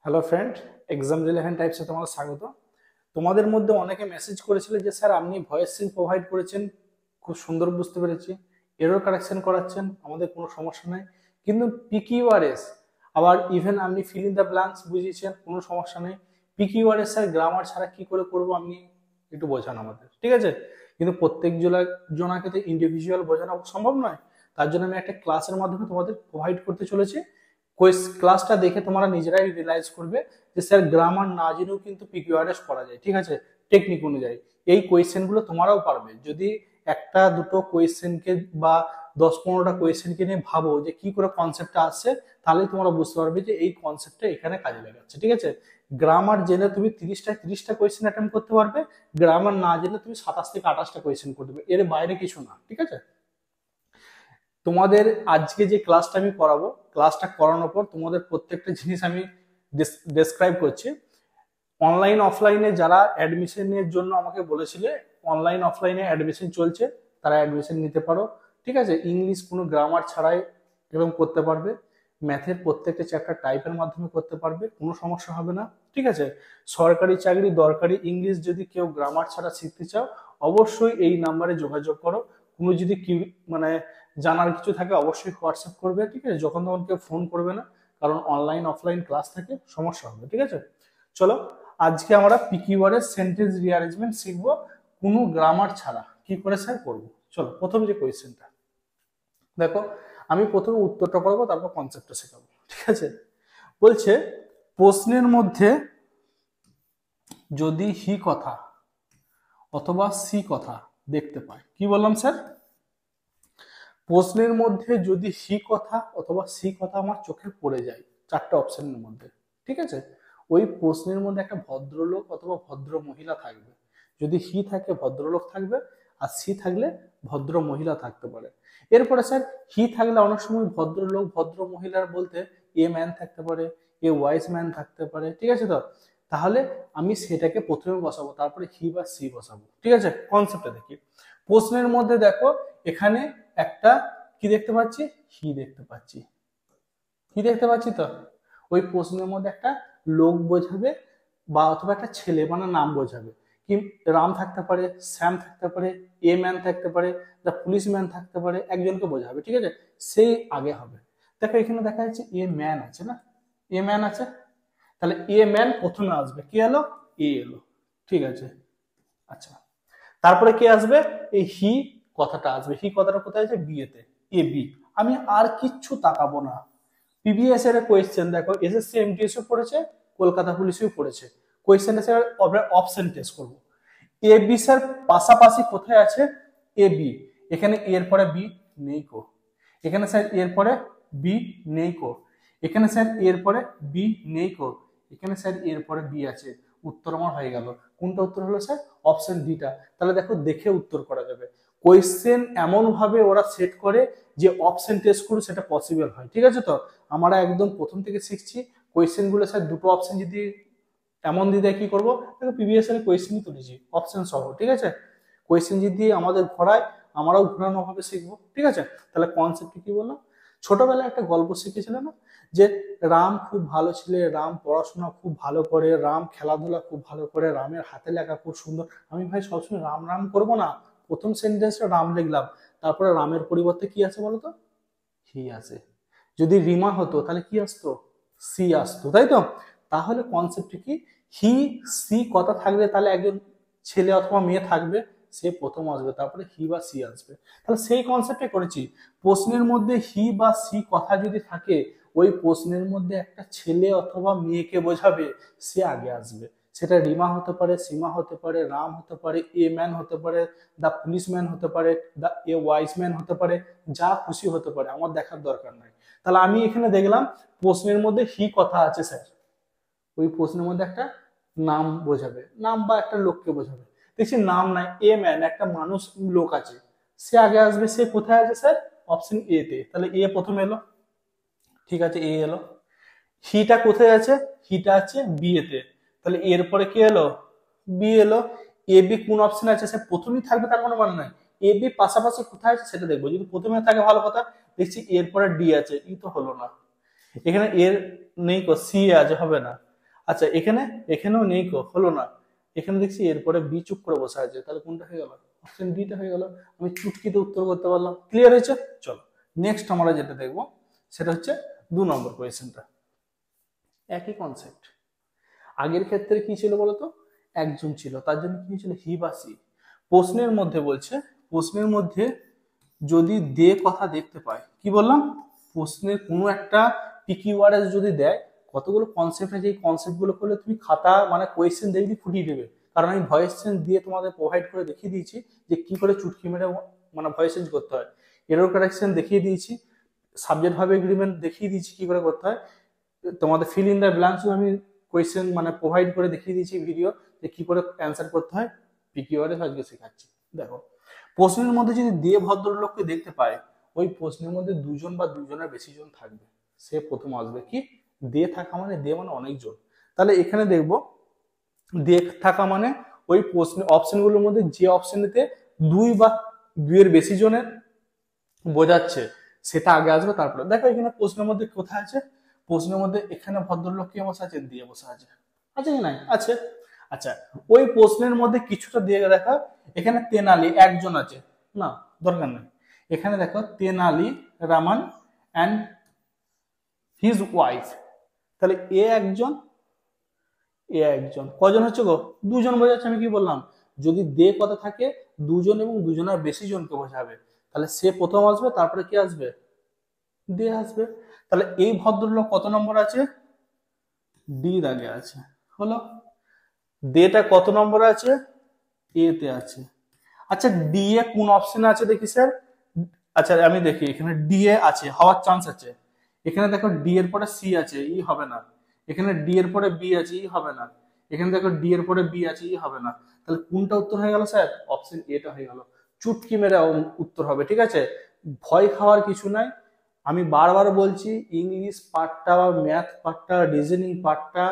Hello friend, exam relevant টাইপসে তোমাদের স্বাগত। তোমাদের মধ্যে অনেকে মেসেজ করেছিলে যে স্যার আপনি ভয়েস সিঙ্ক প্রোভাইড করেছেন, খুব সুন্দর বুঝতে পেরেছি, এরর কারেকশন করাচ্ছেন, আমাদের কোনো সমস্যা নাই, কিন্তু পিকিউআরএস আবার ইভেন আপনি ফিল ইন দ্য ব্ল্যাঙ্কস বুঝিয়েছেন, কোনো সমস্যা নেই। পিকিউআরএস স্যার গ্রামার ছাড়া কি করে করবো আপনি একটু বোঝান আমাদের, ঠিক আছে? কিন্তু প্রত্যেক জনাকে তো ইন্ডিভিজুয়াল বোঝানো সম্ভব নয়। তার জন্য আমি একটা ক্লাসের মাধ্যমে তোমাদের প্রোভাইড করতে চলেছি। ক্লাসটা দেখে তোমরা নিজেরাই রিয়েলাইজ করবে যে স্যার গ্রামার না জেনেও কিন্তু পিকিউআরএস করা যায়, ঠিক আছে, টেকনিক অনুযায়ী। এই কোয়েশ্চেনগুলো তোমরাও পারবে যদি একটা দুটো কোয়েশ্চেনকে বা 10-15টা কোয়েশ্চেনকে নিয়ে ভাবো যে কি করে কনসেপ্টটা আসছে, তাহলেই তোমরা বুঝতে পারবে যে এই কনসেপ্টটা এখানে কাজে লাগাচ্ছে, ঠিক আছে? গ্রামার জেনে তুমি 30টা কোয়েশ্চেন অ্যাটেম্প করতে পারবে, গ্রামার না জেনে তুমি 27 থেকে 28টা কোয়েশ্চেন করতে পারবে, এর বাইরে কিছু না, ঠিক আছে? তোমাদের আজকে যে ক্লাসটা আমি করাবো, ক্লাসটা করানোর পর তোমাদের প্রত্যেকটা জিনিস আমি ডেসক্রাইব করছি। অনলাইন অফলাইনে যারা অ্যাডমিশনের জন্য আমাকে বলেছিলে, অনলাইন অফলাইনে অ্যাডমিশন চলছে, তারা অ্যাডমিশন নিতে পারো, ঠিক আছে? ইংলিশ কোনো গ্রামার ছাড়াই এবং করতে পারবে, ম্যাথের প্রত্যেকটা চ্যাপ্টার টাইপের মাধ্যমে করতে পারবে, কোনো সমস্যা হবে না, ঠিক আছে? সরকারি চাকরি দরকারি ইংলিশ যদি কেউ গ্রামার ছাড়া শিখতে চাও, অবশ্যই এই নাম্বারে যোগাযোগ করো। কোনো যদি কি মানে জানার কিছু থাকে অবশ্যই হোয়াটসঅ্যাপ করবে, ঠিক আছে? যখন তখন কেউ ফোন করবে না, কারণ অনলাইন অফলাইন ক্লাস থাকে, সমস্যা হবে, ঠিক আছে? চলো, আজকে আমরা পিকিউআরএস সেন্টেন্স রিঅ্যারেঞ্জমেন্ট শিখবো, কোনো গ্রামার ছাড়া কি করে স্যার করবো। চলো, প্রথম যে কোয়েশ্চেনটা দেখো, আমি প্রথমে উত্তরটা করবো, তারপর কনসেপ্টটা শেখাবো, ঠিক আছে? বলছে প্রশ্নের মধ্যে যদি হি কথা অথবা সি কথা দেখতে পায়, কি বললাম স্যার? প্রশ্নের মধ্যে যদি হি কথা অথবা সি কথা আমার চোখে পড়ে যায়, চারটা অপশনের মধ্যে, ঠিক আছে, ওই প্রশ্নের মধ্যে একটা ভদ্রলোক অথবা ভদ্র মহিলা থাকবে। যদি হি থাকে ভদ্রলোক থাকবে, আর সি থাকলে ভদ্র মহিলা থাকতে পারে। এরপরে স্যার হি থাকলে অনেক সময় ভদ্রলোক ভদ্র মহিলার বলতে এ ম্যান থাকতে পারে, এ ওয়াইজ ম্যান থাকতে পারে, ঠিক আছে? তো তাহলে আমি সেটাকে প্রথমে বসাবো, তারপরে হি বা সি বসাবো, ঠিক আছে? কনসেপ্টটা দেখি। প্রশ্নের মধ্যে দেখো, এখানে একটা কি দেখতে পাচ্ছি, হি দেখতে পাচ্ছি, কি দেখতে পাচ্ছি? তো ওই প্রশ্নের মধ্যে একটা লোক বোঝাবে বা অথবা একটা ছেলে মানে নাম বোঝাবে। কি, রাম থাকতে পারে, শ্যাম থাকতে পারে, এ ম্যান থাকতে পারে, দ্য পুলিশ ম্যান থাকতে পারে, একজনকে বোঝাবে, ঠিক আছে? সেই আগে হবে। দেখো এখানে দেখা যাচ্ছে এ ম্যান আছে না, এ ম্যান আছে, তাহলে এ ম্যান প্রথমে আসবে, কি এলো? এ এলো, ঠিক আছে? আচ্ছা, তারপরে কে আসবে? এই হি কথাটা আসবে। হি কথাটা কোথায় আছে? বিয়েতে, এ বি। আমি আর কিচ্ছু তাকাবো না। পিবিএস এর কোয়েশ্চেন দেখো, এসএসসি এমটিএসও পড়েছে, কলকাতা পুলিশেও পড়েছে। কোয়েশ্চেনটা স্যার আমরা অপশন টেস্ট করব। এ বি স্যার পাশাপাশি কোথায় আছে? এ বি, এখানে এর পরে বি নেই কো, এখানে স্যার এর পরে বি নেই কো, এখানে স্যার এর পরে বি নেই কো, এখানে স্যার এর পরে বি আছে। উত্তর আমার হয়ে গেল। কোনটা উত্তর হলো স্যার? অপশন ডিটা। তাহলে দেখো দেখে উত্তর করা যাবে। কোয়েশ্চেন এমন ভাবে ওরা সেট করে যে অপশন টেস্ট করে সেটা পসিবল হয়, ঠিক আছে? তো আমরা একদম প্রথম থেকে শিখছি। কোয়েশ্চেন গুলো স্যার দুটো অপশন যদি এমন দিয়ে কি করবো, দেখো পিবিএস এর কোয়েশ্চেনই তুলেছি অপশন সহ, ঠিক আছে? কোয়েশ্চেন যদি আমাদের ঘোরায়, আমরাও ঘোরানো ভাবে শিখবো, ঠিক আছে? তাহলে কনসেপ্ট কি বললাম? ছোটবেলায় একটা গল্প শিখেছিলে না, যে রাম খুব ভালো ছেলে, রাম পড়াশোনা খুব ভালো করে, রাম খেলাধুলা খুব ভালো করে, রামের হাতে লেখা খুব সুন্দর। আমি ভাই সবসময় রাম রাম করবো না, প্রথম সেন্টেন্সটা রাম লিখলাম, তারপরে রামের পরিবর্তে কি আছে বলতো? হি আছে। যদি রিমা হতো তাহলে কি আসতো? সি আসতো, তাই তো? তাহলে কনসেপ্ট কি? হি সি কথা থাকবে, তাহলে একজন ছেলে অথবা মেয়ে থাকবে, সে প্রথম আসবে, তারপরে হি বা সি আসবে। তাহলে সেই কনসেপ্টে করেছি। প্রশ্নের মধ্যে হি বা সি কথা যদি থাকে, ওই প্রশ্নের মধ্যে একটা ছেলে অথবা মেয়েকে বোঝাবে, সে আগে আসবে। সেটা রিমা হতে পারে, সীমা হতে পারে, রাম হতে পারে, এ ম্যান হতে পারে, দ্য পুলিশ ম্যান হতে পারে, দ্য এ ওয়াইজ ম্যান হতে পারে, যা খুশি হতে পারে, আমার দেখার দরকার নাই। তাহলে আমি এখানে দেখলাম প্রশ্নের মধ্যে হি কথা আছে স্যার, ওই প্রশ্নের মধ্যে একটা নাম বোঝাবে, নাম বা একটা লোককে বোঝাবে। দেখছি নাম নাই, এ ম্যান একটা মানুষ লোক আছে, সে আগে আসবে। সে কোথায় আছে স্যার? অপশন এ তে। তাহলে এ প্রথম এলো, ঠিক আছে, এ এলো। হিটা কোথায় আছে? হিটা আছে বি এতে, তাহলে এর পরে কি এলো? বি এলো। এ বি কোন অপশন আছে? সে প্রথমেই থাকবে তার কোনো মানে নাই, এ বি পাশাপাশি কোথায় আছে সেটা দেখবো। যদি প্রথমে থাকে ভালো কথা, দেখছি এর পরে ডি আছে, ই তো হলো না। এখানে এর নেই কো, সি আছে, হবে না। আচ্ছা এখানে, এখানেও নেই কো, হলো না। এখানে দেখছি এরপরে বি চুপ করে বসে আছে, তাহলে কোনটা হয়ে গেল? অপশন ডিটা হয়ে গেল। আমি চুটকিতে উত্তর করতে পারলাম। ক্লিয়ার হয়েছে? চলো নেক্সট আমরা যেটা দেখবো সেটা হচ্ছে 2 নম্বর কোয়েশ্চেনটা। একই কনসেপ্ট। আগের ক্ষেত্রে কি ছিল বলতো, একজন ছিল, তার জন্য কি ছিল, হি বা সি। প্রশ্নের মধ্যে বলছে, প্রশ্নের মধ্যে যদি দে কথা দেখতে পায়, কি বললাম, প্রশ্নের কোনো একটা পিকি ওয়ার্ড যদি দেয়, কতগুলো কনসেপ্ট আছে, এই কনসেপ্ট গুলো করলে তুমি খাতা মানে কোয়েশ্চেন দেখবি ফুটিয়ে দেবে। কারণ আমি ভয়েস চেঞ্জ দিয়ে তোমাদের প্রোভাইড করে দেখিয়ে দিয়েছি যে কি করে চুটকি মেরে মানে ভয়েস চেঞ্জ করতে হয়, এরর কারেকশন দেখিয়ে দিয়েছি, সাবজেক্ট ভার্ব এগ্রিমেন্ট দেখিয়ে দিয়েছি কি করে করতে হয়, তোমাদের ফিল ইন দ্য ব্ল্যাঙ্কস আমি কোয়েশ্চেন মানে প্রোভাইড করে দেখিয়ে দিয়েছি ভিডিও, যে কি করে অ্যান্সার করতে হয়, পিকি ওয়ার্ডে আজকে শেখাচ্ছি। দেখো প্রশ্নের মধ্যে যদি দিয়ে ভদ্রলোককে দেখতে পায়, ওই প্রশ্নের মধ্যে দুজন বা দুজনের বেশি জন থাকবে, সে প্রথম আসবে। কি দিয়ে থাকা মানে, দিয়ে মানে অনেকজন। তাহলে এখানে দেখবো দিয়ে থাকা মানে ওই প্রশ্ন অপশনগুলোর মধ্যে যে অপশনেতে দুই বা দুইয়ের বেশি জনের বোঝাচ্ছে সেটা আগে আসবে। তারপরে দেখো এখানে প্রশ্নের মধ্যে কোথায় আছে, প্রশ্নের মধ্যে এখানে ভদ্রলোক কে বসে আছে, দিয়ে বসে আছে, আছে কি নাই? আছে। আচ্ছা ওই প্রশ্নের মধ্যে কিছুটা দিয়ে দেখা, এখানে তেনালি একজন আছে, না দরকার নেই। এখানে দেখো Tenali Raman and his wife, তাহলে এ একজন, এ একজন, কজন হচ্ছে গো? দুজন বোঝাচ্ছে। আমি কি বললাম, যদি দে কথা থাকে দুজন এবং দুজনের বেশি জনকে বোঝাবে, তাহলে সে প্রথম আসবে, তারপরে কি আসবে, দে আসবে। তাহলে এই ভদ্রলোক কত নম্বর আছে, ডির আগে আছে, হলো। দেটা কত নম্বর আছে, এ তে আছে। আচ্ছা ডি এ কোন অপশনে আছে দেখি স্যার। আচ্ছা আমি দেখি এখানে ডি এ আছে, হওয়ার চান্স আছে। এখানে দেখো ডি এর পরে সি আছে, ই হবে না। এখানে ডি এর পরে বি আছে, ই হবে না। এখানে দেখো ডি এর পরে বি আছে, ই হবে না। তাহলে কোনটা উত্তর হয়ে গেল স্যার, অপশন এটা হয়ে গেল। চুটকি মেরে উত্তর হবে, ঠিক আছে? ভয় খাওয়ার কিছু নাই। আমি বারবার বলছি, ইংলিশ পার্টটা বা ম্যাথ পার্টটা রিজনিং পার্টটা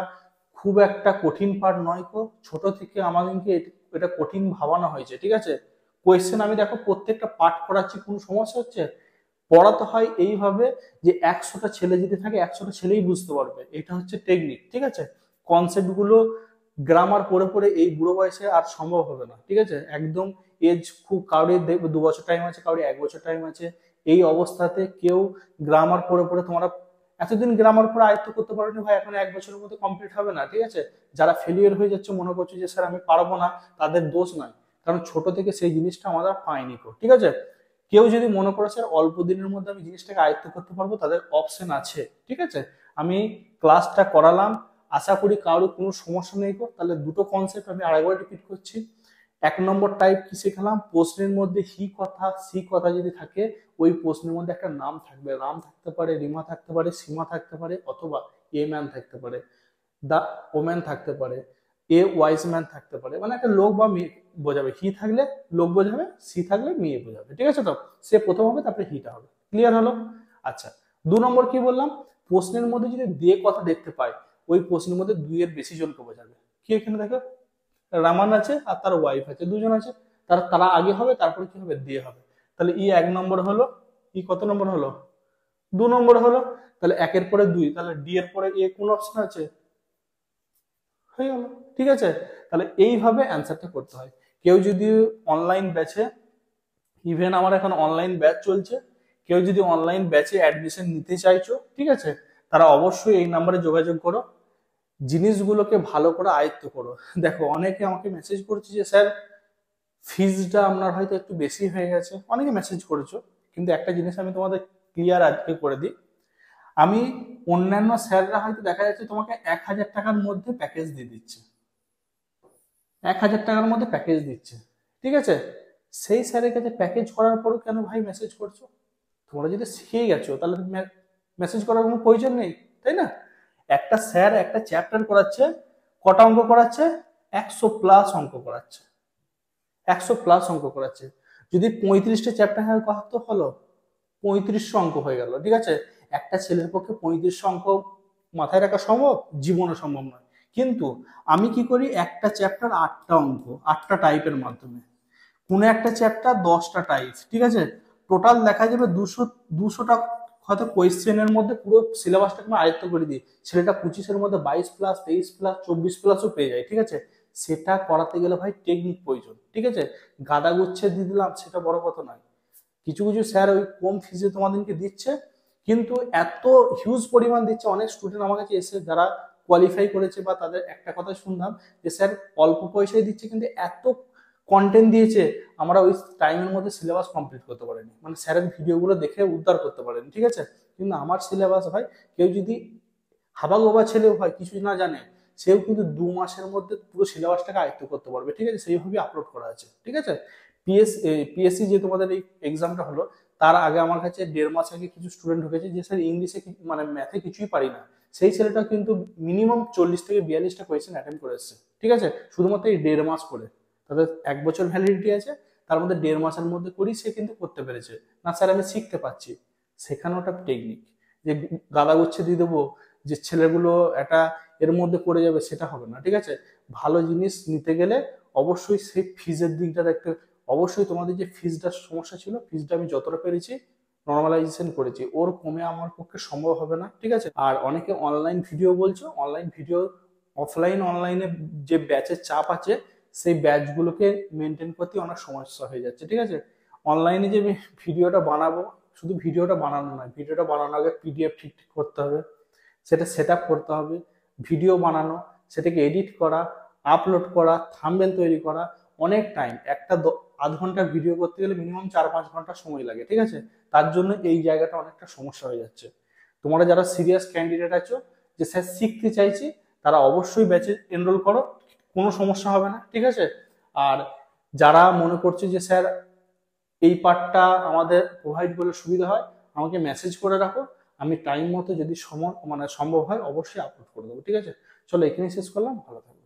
খুব একটা কঠিন পার্ট নয় তো। ছোট থেকে আমাদেরকে এটা কঠিন ভাবানো হয়েছে, ঠিক আছে? কোয়েশ্চেন আমি দেখো প্রত্যেকটা পার্ট করাচ্ছি, কোনো সমস্যা হচ্ছে? পড়াতে হয় এইভাবে যে 100টা ছেলে যদি থাকে 100টা ছেলেই বুঝতে পারবে, এটা হচ্ছে টেকনিক, ঠিক আছে? কনসেপ্ট গুলো গ্রামার পড়ে পড়ে এই বুড়ো বয়সে আর সম্ভব হবে না, ঠিক আছে? একদম এজ খুব, কাউরি দেখবে 2 বছর টাইম আছে, কাউরি 1 বছর টাইম আছে। এই অবস্থাতে কেউ গ্রামার পড়ে পড়ে, তোমরা এতদিন গ্রামার পড়ে আয়ত্ত করতে পারোনি ভাই, এখন 1 বছরের মধ্যে কমপ্লিট হবে না, ঠিক আছে? যারা ফেলিয়ার হয়ে যাচ্ছে, মনে করছে যে স্যার আমি পারবো না, তাদের দোষ নয়, কারণ ছোট থেকে সেই জিনিসটা আমরা পাইনি তো, ঠিক আছে? কেউ যদি মনে করে স্যার অল্প দিনের মধ্যে আমি জিনিসটাকে আয়ত্ত করতে পারবো, তাদের অপশন আছে, ঠিক আছে? আমি ক্লাসটা করালাম, আশা করি কারোর কোনো সমস্যা নেই। তাহলে দুটো কনসেপ্ট আমি আরেকবার রিপিট করছি। 1 নম্বর টাইপ কি শিখলাম, প্রশ্নের মধ্যে হি কথা সি কথা যদি থাকে, ওই প্রশ্নের মধ্যে একটা নাম থাকবে, রাম থাকতে পারে, রিমা থাকতে পারে, সীমা থাকতে পারে, অথবা এ ম্যান থাকতে পারে, দা ওম্যান থাকতে পারে, এ ওয়াইজ ম্যান থাকতে পারে, মানে একটা লোক বা মেয়ে বোঝাবে। হি থাকলে লোক বোঝাবে, সি থাকলে মেয়ে বোঝাবে, ঠিক আছে? তো সে প্রথম হবে, তারপরে হিটা হবে। ক্লিয়ার হলো? আচ্ছা 2 নম্বর কি বললাম, প্রশ্নের মধ্যে যদি দিয়ে কথা দেখতে পায়, ওই প্রশ্নের মধ্যে দুইয়ের বেশি জনকে বোঝাবে। কি এখানে দেখো রামান আছে আর তার ওয়াইফ আছে, দুজন আছে, তারা তারা আগে হবে, তারপরে কি হবে, দিয়ে হবে। তাহলে ই 1 নম্বর হলো, ই কত নম্বর হলো, 2 নম্বর হলো। তাহলে 1-এর পরে 2, তাহলে ডি এর পরে এ কোন অপশন আছে, হয়ে গেল, ঠিক আছে? তাহলে এইভাবে অ্যান্সারটা করতে হয়। কেউ যদি অনলাইন ব্যাচে, ইভেন আমার এখন অনলাইন ব্যাচ চলছে, কেউ যদি অনলাইন ব্যাচে অ্যাডমিশন নিতে চাইছো, ঠিক আছে, তারা অবশ্যই এই নাম্বারে যোগাযোগ করো, জিনিসগুলোকে ভালো করে আয়ত্ত করো। দেখো অনেকে আমাকে মেসেজ করছে যে স্যার ফিজটা আপনার হয়তো একটু বেশি হয়ে গেছে, অনেকে মেসেজ করেছো, কিন্তু একটা জিনিস আমি তোমাদের ক্লিয়ার আজকে করে দিই। আমি অন্যান্য স্যাররা হয়তো দেখা যাচ্ছে তোমাকে 1000 টাকার মধ্যে প্যাকেজ দিয়ে দিচ্ছে, 1000 টাকার মধ্যে প্যাকেজ দিচ্ছে, ঠিক আছে? সেই স্যারের কাছে প্যাকেজ করার পরও কেন ভাই মেসেজ করছো? তোমরা যদি শিখে গেছো তাহলে মেসেজ করার কোনো প্রয়োজন নেই, তাই না? একটা স্যার একটা চ্যাপ্টার করাচ্ছে, কটা অঙ্ক করাচ্ছে, 100+ অঙ্ক করাচ্ছে, 100+ অঙ্ক করাচ্ছে। যদি 35টা চ্যাপ্টার হয় কত হলো, 3500 অঙ্ক হয়ে গেল, ঠিক আছে? একটা ছেলের পক্ষে 3500 অঙ্ক মাথায় রাখা সম্ভব? জীবনে সম্ভব নয়। কিন্তু আমি কি করি, একটা চ্যাপ্টার 8টা অঙ্ক, 8টা টাইপের মাধ্যমে, কোন একটা চ্যাপ্টার 10টা টাইপ, ঠিক আছে? টোটাল দেখা যাবে 200টা হয়তো কোয়েশ্চেনের মধ্যে পুরো সিলেবাসটাকে আমি আয়ত্ত করে দিই, ছেলেটা 25-এর মধ্যে 22+, 23+, 24+ও পেয়ে যায়, ঠিক আছে? সেটা করাতে গেলে ভাই টেকনিক প্রয়োজন, ঠিক আছে? গাদা গুচ্ছে দিয়ে দিলাম সেটা বড় কথা নয়। কিছু কিছু স্যার ওই কম ফিজে তোমাদেরকে দিচ্ছে, কিন্তু এত হিউজ পরিমাণ দিচ্ছে। অনেক স্টুডেন্ট আমার কাছে এসে যারা কোয়ালিফাই করেছে, বা তাদের একটা কথা শুনলাম যে স্যার অল্প পয়সায় দিচ্ছে কিন্তু এত কন্টেন্ট দিয়েছে, আমরা ওই টাইমের মধ্যে সিলেবাস কমপ্লিট করতে পারিনি, মানে স্যারের ভিডিওগুলো দেখে উদ্ধার করতে পারেনি, ঠিক আছে? কিন্তু আমার সিলেবাস ভাই, কেউ যদি হাবাগোবা ছেলেও হয়, কিছু না জানে, সেও কিন্তু 2 মাসের মধ্যে পুরো সিলেবাসটাকে আয়ত্ত করতে পারবে, ঠিক আছে? সেইভাবে আপলোড করা আছে, ঠিক আছে? পিএসসি যে তোমাদের এই এক্সামটা হলো, তার আগে আমার কাছে 1.5 মাস আগে কিছু স্টুডেন্ট ঢুকেছে যে স্যার ইংলিশে মানে ম্যাথে কিছুই পারি না, সেই ছেলেটা কিন্তু মিনিমাম 40 থেকে 42টা কোয়েশ্চেন অ্যাটেম্প করে এসছে, ঠিক আছে? শুধুমাত্র এই 1.5 মাস করে। তাদের 1 বছর ভ্যালিডিটি আছে, তার মধ্যে 1.5 মাসের মধ্যে করেই সে কিন্তু করতে পেরেছে। না স্যার আমি শিখতে পাচ্ছি, সেখানে ওটা টেকনিক। যে গাদা গুচ্ছে দিয়ে দেবো যে ছেলেগুলো একটা এর মধ্যে পড়ে যাবে, সেটা হবে না, ঠিক আছে? ভালো জিনিস নিতে গেলে অবশ্যই সেই ফিজের দিকটা দেখতে। অবশ্যই তোমাদের যে ফিজটার সমস্যা ছিল, ফিজটা আমি যতটা পেরেছি নর্মালাইজেশন করেছি, ওর কমে আমার পক্ষে সম্ভব হবে না, ঠিক আছে? আর অনেকে অনলাইন ভিডিও বলছো, অনলাইন ভিডিও অফলাইন অনলাইনে যে ব্যাচের চাপ আছে, সেই ব্যাচগুলোকে মেনটেন করতে অনেক সমস্যা হয়ে যাচ্ছে, ঠিক আছে? অনলাইনে যে আমি ভিডিওটা বানাবো, শুধু ভিডিওটা বানানো নয়, ভিডিওটা বানানোর আগে পিডিএফ ঠিক ঠিক করতে হবে, সেটা সেট আপ করতে হবে, ভিডিও বানানো, সেটাকে এডিট করা, আপলোড করা, থাম্বনেল তৈরি করা, অনেক টাইম। একটা আধ ঘন্টার ভিডিও করতে গেলে মিনিমাম 4-5 ঘন্টা সময় লাগে, ঠিক আছে? তার জন্য এই জায়গাটা অনেকটা সমস্যা হয়ে যাচ্ছে। তোমরা যারা সিরিয়াস ক্যান্ডিডেট আছো, যে স্যার শিখতে চাইছি, তারা অবশ্যই ব্যাচে এনরোল করো, কোনো সমস্যা হবে না, ঠিক আছে? আর যারা মনে করছে যে স্যার এই পার্টটা আমাদের প্রোভাইড করলে সুবিধা হয়, আমাকে মেসেজ করে রাখো, আমি টাইম মতো যদি সময় মানে সম্ভব হয় অবশ্যই আপলোড করে দেবো, ঠিক আছে? চলো এখানেই শেষ করলাম, ভালো থাকো।